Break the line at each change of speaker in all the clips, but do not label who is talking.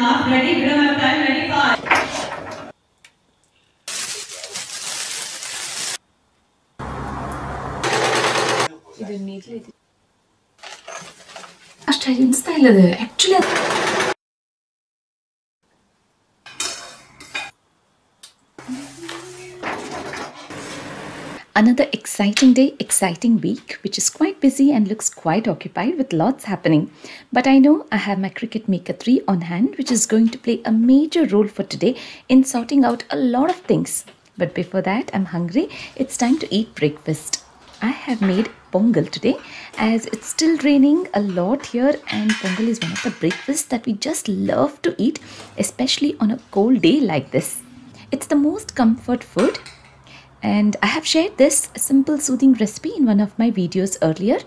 half ready. We don't have time. Ready, 5.
Australian style actually. Another exciting day, exciting week, which is quite busy and looks quite occupied with lots happening. But I know I have my Cricut Maker 3 on hand, which is going to play a major role for today in sorting out a lot of things. But before that, I'm hungry. It's time to eat breakfast. I have made pongal today as it's still raining a lot here, and pongal is one of the breakfasts that we just love to eat, especially on a cold day like this. It's the most comfort food. And I have shared this simple soothing recipe in one of my videos earlier.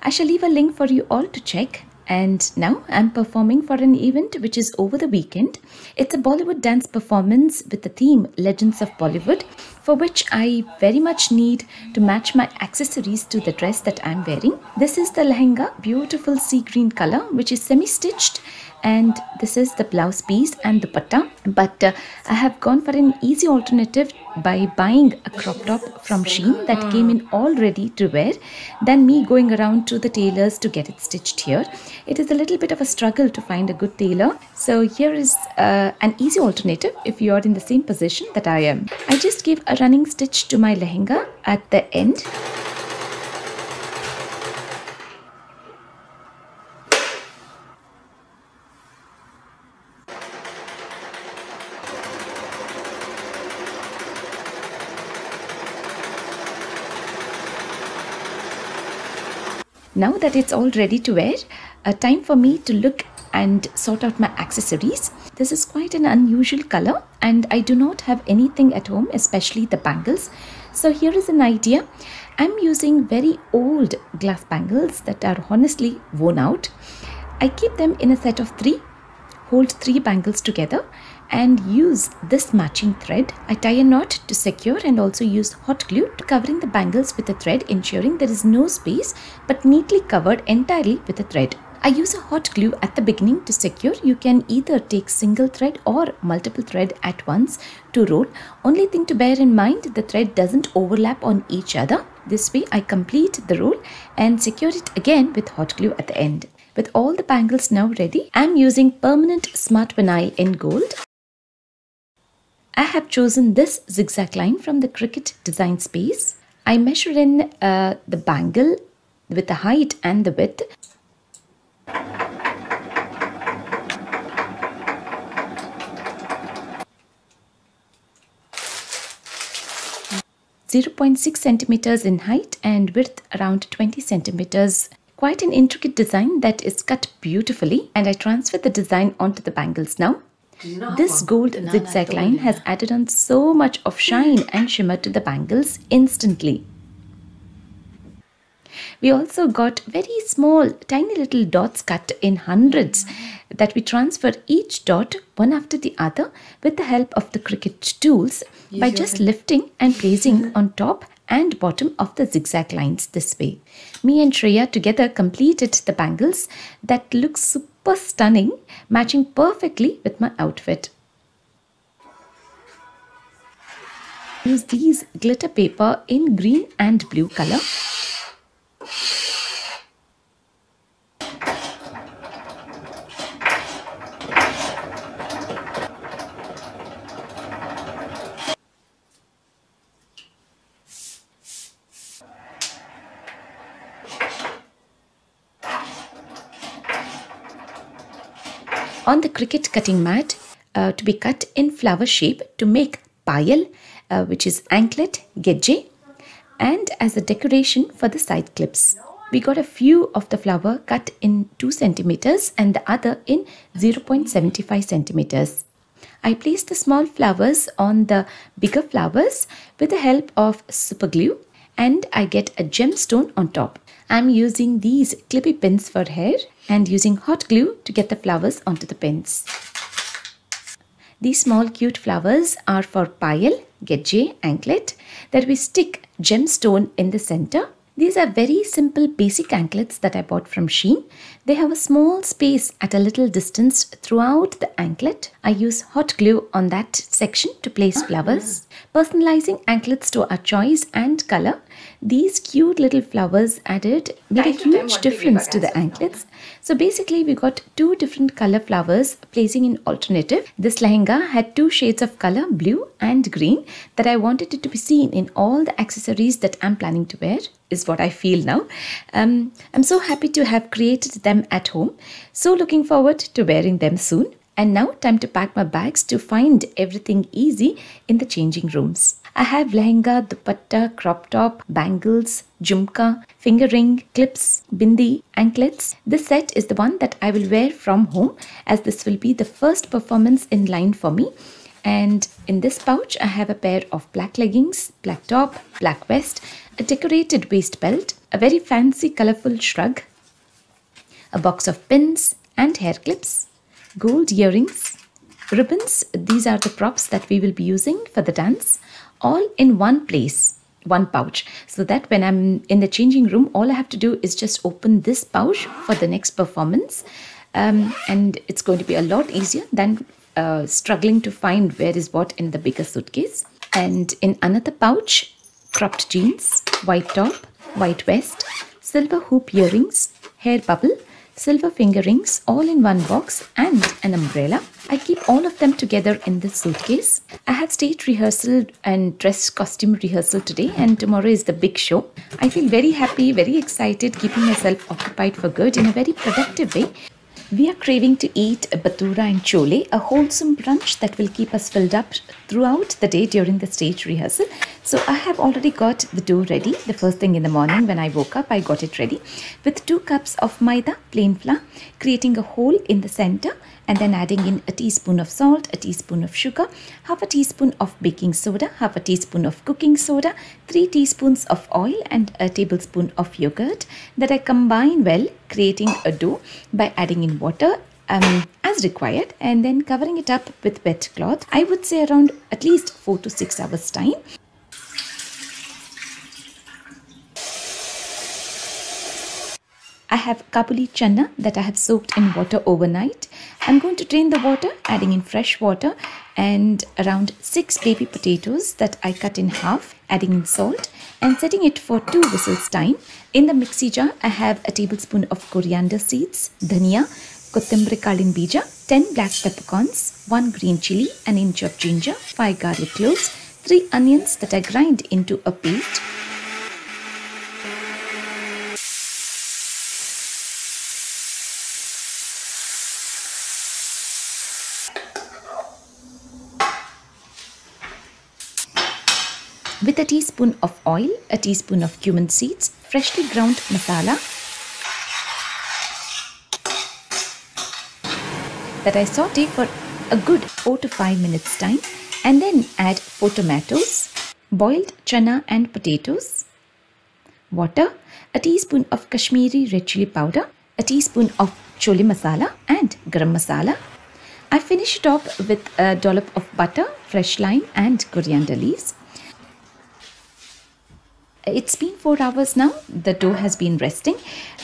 I shall leave a link for you all to check. And now I'm performing for an event which is over the weekend. It's a Bollywood dance performance with the theme Legends of Bollywood, for which I very much need to match my accessories to the dress that I'm wearing. This is the lehenga, beautiful sea green color, which is semi-stitched. And this is the blouse piece and the dupatta. But I have gone for an easy alternative by buying a crop top from Shein that came in all ready to wear, than me going around to the tailors to get it stitched here. It is a little bit of a struggle to find a good tailor. So here is an easy alternative if you are in the same position that I am. I just gave a running stitch to my lehenga at the end. Now that it's all ready to wear, time for me to look and sort out my accessories. This is quite an unusual color and I do not have anything at home, especially the bangles. So here is an idea. I'm using very old glass bangles that are honestly worn out. I keep them in a set of 3, hold 3 bangles together and use this matching thread. I tie a knot to secure and also use hot glue to covering the bangles with the thread, ensuring there is no space but neatly covered entirely with the thread. I use a hot glue at the beginning to secure. You can either take single thread or multiple thread at once to roll. Only thing to bear in mind, the thread doesn't overlap on each other. This way I complete the roll and secure it again with hot glue at the end. With all the bangles now ready, I am using permanent smart vinyl in gold. I have chosen this zigzag line from the Cricut Design Space. I measure in the bangle with the height and the width. .6 centimeters in height and width around 20 centimeters. Quite an intricate design that is cut beautifully, and I transfer the design onto the bangles now. This gold zigzag line has added on so much of shine and shimmer to the bangles instantly. We also got very small, tiny little dots cut in hundreds that we transfer each dot one after the other with the help of the Cricut tools by just lifting and placing on top and bottom of the zigzag lines this way. Me and Shreya together completed the bangles that look super stunning, matching perfectly with my outfit. Use these glitter paper in green and blue color. On the Cricut cutting mat to be cut in flower shape to make payal, which is anklet, gedje, and as a decoration for the side clips. We got a few of the flower cut in 2 centimeters and the other in 0.75 centimeters. I place the small flowers on the bigger flowers with the help of super glue, and I get a gemstone on top. I'm using these clippy pins for hair and using hot glue to get the flowers onto the pins. These small cute flowers are for payal, gedje, anklet that we stick gemstone in the center. These are very simple basic anklets that I bought from Shein. They have a small space at a little distance throughout the anklet. I use hot glue on that section to place flowers. Personalizing anklets to our choice and color. These cute little flowers made a huge difference to the anklets. So basically we got 2 different color flowers placing in alternative. This lehenga had 2 shades of color, blue and green, that I wanted it to be seen in all the accessories that I'm planning to wear, is what I feel now. I'm so happy to have created them at home. So looking forward to wearing them soon. And now time to pack my bags to find everything easy in the changing rooms. I have lehenga, dupatta, crop top, bangles, jhumka, finger ring, clips, bindi, anklets. This set is the one that I will wear from home, as this will be the first performance in line for me. And in this pouch I have a pair of black leggings, black top, black vest, a decorated waist belt, a very fancy colorful shrug, a box of pins and hair clips, gold earrings, ribbons. These are the props that we will be using for the dance, all in one place, one pouch, so that when I'm in the changing room, all I have to do is just open this pouch for the next performance, and it's going to be a lot easier than struggling to find where is what in the bigger suitcase. And in another pouch, cropped jeans, white top, white vest, silver hoop earrings, hair bubble, silver finger rings, all in one box, and an umbrella. I keep all of them together in this suitcase. I have stage rehearsal and dress costume rehearsal today, and tomorrow is the big show. I feel very happy, very excited, keeping myself occupied for good in a very productive way. We are craving to eat a bhatura and chole, a wholesome brunch that will keep us filled up throughout the day during the stage rehearsal. So I have already got the dough ready. The first thing in the morning when I woke up, I got it ready with 2 cups of maida, plain flour, creating a hole in the center, and then adding in a teaspoon of salt, a teaspoon of sugar, half a teaspoon of baking soda, half a teaspoon of cooking soda, 3 teaspoons of oil, and a tablespoon of yogurt that I combine well, creating a dough by adding in water as required, and then covering it up with wet cloth. I would say around at least 4 to 6 hours time. I have kabuli chana that I have soaked in water overnight. I'm going to drain the water, adding in fresh water, and around 6 baby potatoes that I cut in half, adding in salt and setting it for 2 whistles time. In the mixie jar, I have a tablespoon of coriander seeds, dhania, kothambari kalin bija, 10 black peppercorns, 1 green chili, an inch of ginger, 5 garlic cloves, 3 onions that I grind into a paste. With a teaspoon of oil, a teaspoon of cumin seeds, freshly ground masala that I saute for a good 4 to 5 minutes time, and then add 4 tomatoes, boiled chana and potatoes, water, a teaspoon of Kashmiri red chili powder, a teaspoon of chole masala and garam masala. I finish it off with a dollop of butter, fresh lime and coriander leaves. It's been 4 hours now. The dough has been resting.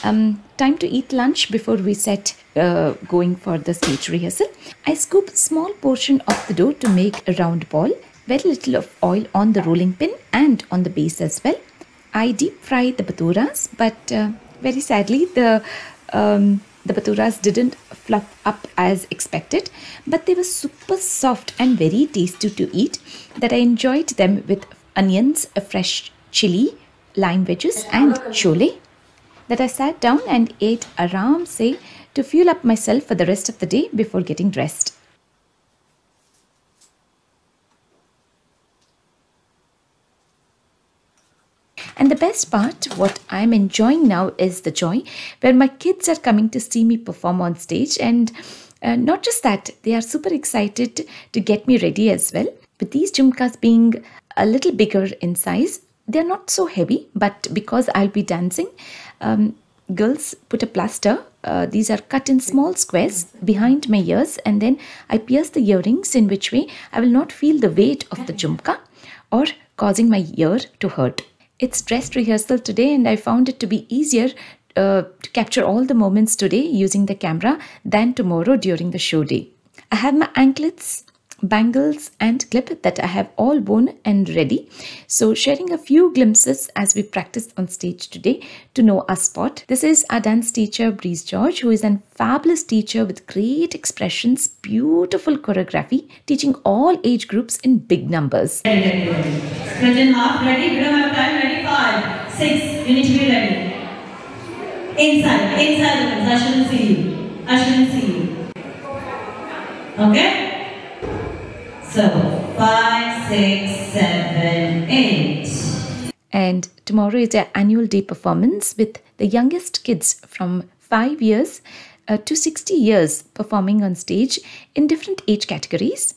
Time to eat lunch before we set going for the stage rehearsal. I scoop a small portion of the dough to make a round ball. Very little of oil on the rolling pin and on the base as well. I deep fry the bhaturas, but very sadly the bhaturas didn't fluff up as expected, but they were super soft and very tasty to eat, that I enjoyed them with onions, a fresh chili, lime wedges and chole, that I sat down and ate aram se to fuel up myself for the rest of the day before getting dressed. And the best part, what I'm enjoying now, is the joy where my kids are coming to see me perform on stage, and not just that, they are super excited to get me ready as well. With these jhumkas being a little bigger in size, they're not so heavy, but because I'll be dancing, girls put a plaster. These are cut in small squares behind my ears, and then I pierce the earrings in which way I will not feel the weight of the jhumka or causing my ear to hurt. It's dress rehearsal today and I found it to be easier to capture all the moments today using the camera than tomorrow during the show day. I have my anklets, bangles and clip that I have all worn and ready. So sharing a few glimpses as we practice on stage today to know our spot. This is our dance teacher Breeze George, who is a fabulous teacher with great expressions, beautiful choreography, teaching all age groups in big numbers.
Ready. Sprint in half, ready. We don't have time, ready. 5, 6, you need to be ready. Inside the rooms. I shouldn't see you. Okay? So, 5, 6, 7, 8.
And tomorrow is our annual day performance with the youngest kids from 5 years to 60 years performing on stage in different age categories.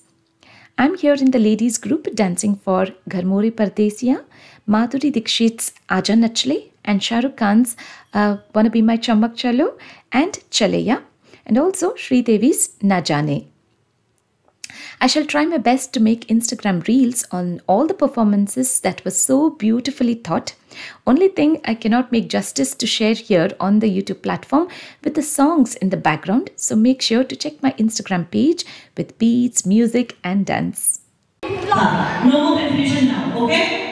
I'm here in the ladies group dancing for Gharmore Pardesiya, Madhuri Dixit's Aaja Nachle, and Shah Rukh Khan's Wanna Be My Chamak Chalo and Chaleya, and also Sri Devi's Na Jaane. I shall try my best to make Instagram reels on all the performances that were so beautifully thought. Only thing I cannot make justice to share here on the YouTube platform with the songs in the background, so make sure to check my Instagram page with beats, music and dance.
No more confusion now, okay?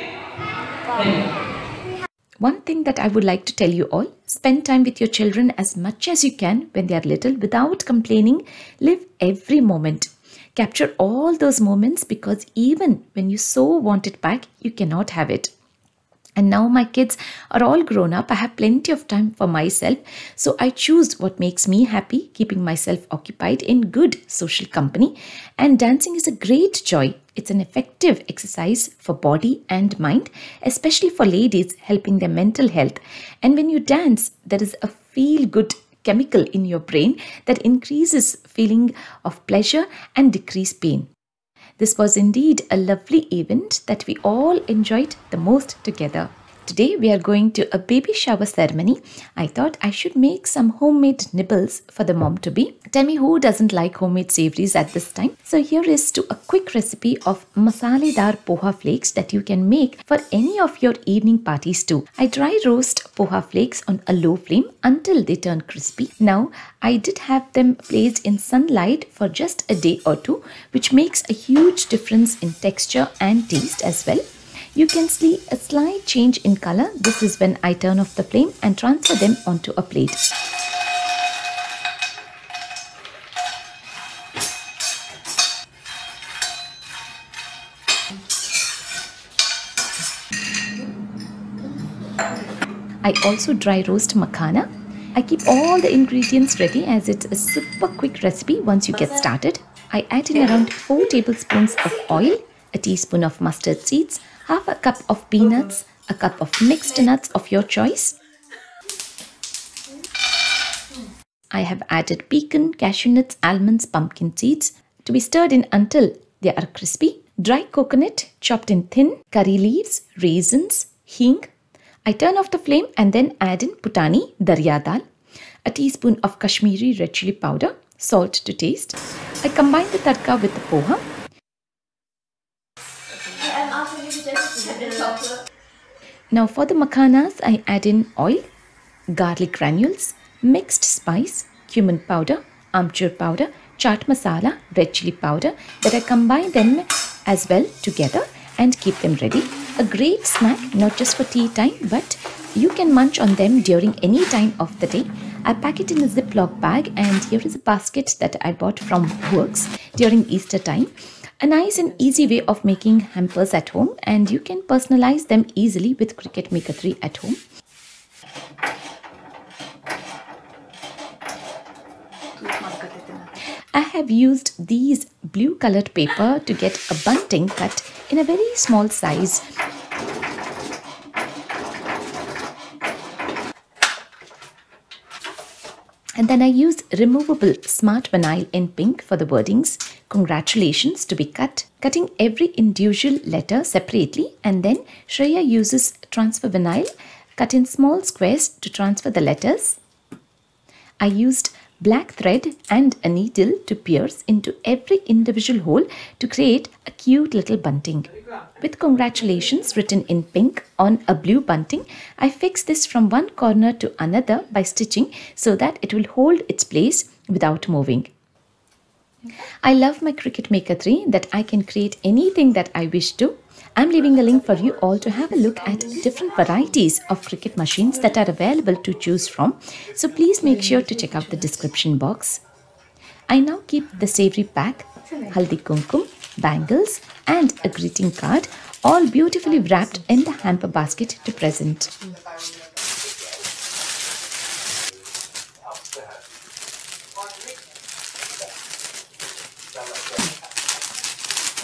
Ready.
One thing that I would like to tell you all, spend time with your children as much as you can when they are little without complaining. Live every moment. Capture all those moments because even when you so want it back, you cannot have it. And now my kids are all grown up. I have plenty of time for myself. So I choose what makes me happy, keeping myself occupied in good social company. And dancing is a great joy. It's an effective exercise for body and mind, especially for ladies, helping their mental health. And when you dance, there is a feel-good chemical in your brain that increases feeling of pleasure and decrease pain. This was indeed a lovely event that we all enjoyed the most together. Today we are going to a baby shower ceremony. I thought I should make some homemade nibbles for the mom to be. Tell me who doesn't like homemade savories at this time. So here is to a quick recipe of masaledar poha flakes that you can make for any of your evening parties too. I dry roast poha flakes on a low flame until they turn crispy. Now I did have them placed in sunlight for just a day or two, which makes a huge difference in texture and taste as well. You can see a slight change in color. This is when I turn off the flame and transfer them onto a plate. I also dry roast makhana. I keep all the ingredients ready as it's a super quick recipe once you get started. I add in around 4 tablespoons of oil, a teaspoon of mustard seeds, half a cup of peanuts, a cup of mixed nuts of your choice. I have added pecan, cashew nuts, almonds, pumpkin seeds to be stirred in until they are crispy. Dry coconut chopped in thin, curry leaves, raisins, hing. I turn off the flame and then add in putani, darya dal, a teaspoon of Kashmiri red chili powder, salt to taste. I combine the tadka with the poha. Now for the makhanas, I add in oil, garlic granules, mixed spice, cumin powder, amchur powder, chaat masala, red chili powder, that I combine them as well together and keep them ready. A great snack, not just for tea time, but you can munch on them during any time of the day. I pack it in a Ziploc bag, and here is a basket that I bought from Works during Easter time. A nice and easy way of making hampers at home, and you can personalize them easily with Cricut Maker 3 at home. I have used these blue colored paper to get a bunting cut in a very small size. And then I use removable smart vinyl in pink for the wordings, congratulations, to be cut, cutting every individual letter separately, and then Shreya uses transfer vinyl cut in small squares to transfer the letters. I used black thread and a needle to pierce into every individual hole to create a cute little bunting. With congratulations written in pink on a blue bunting, I fixed this from one corner to another by stitching so that it will hold its place without moving. I love my Cricut Maker 3 that I can create anything that I wish to. I'm leaving a link for you all to have a look at different varieties of Cricut machines that are available to choose from. So please make sure to check out the description box. I now keep the savory pack, haldi kumkum, bangles and a greeting card all beautifully wrapped in the hamper basket to present.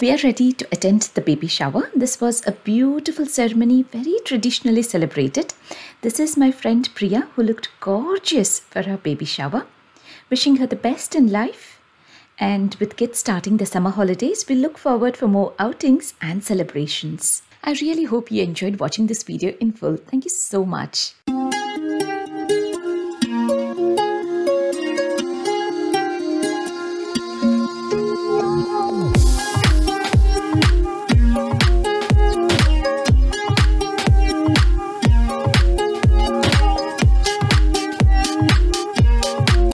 We are ready to attend the baby shower. This was a beautiful ceremony, very traditionally celebrated. This is my friend Priya, who looked gorgeous for her baby shower. Wishing her the best in life. And with kids starting the summer holidays, we look forward for more outings and celebrations. I really hope you enjoyed watching this video in full. Thank you so much.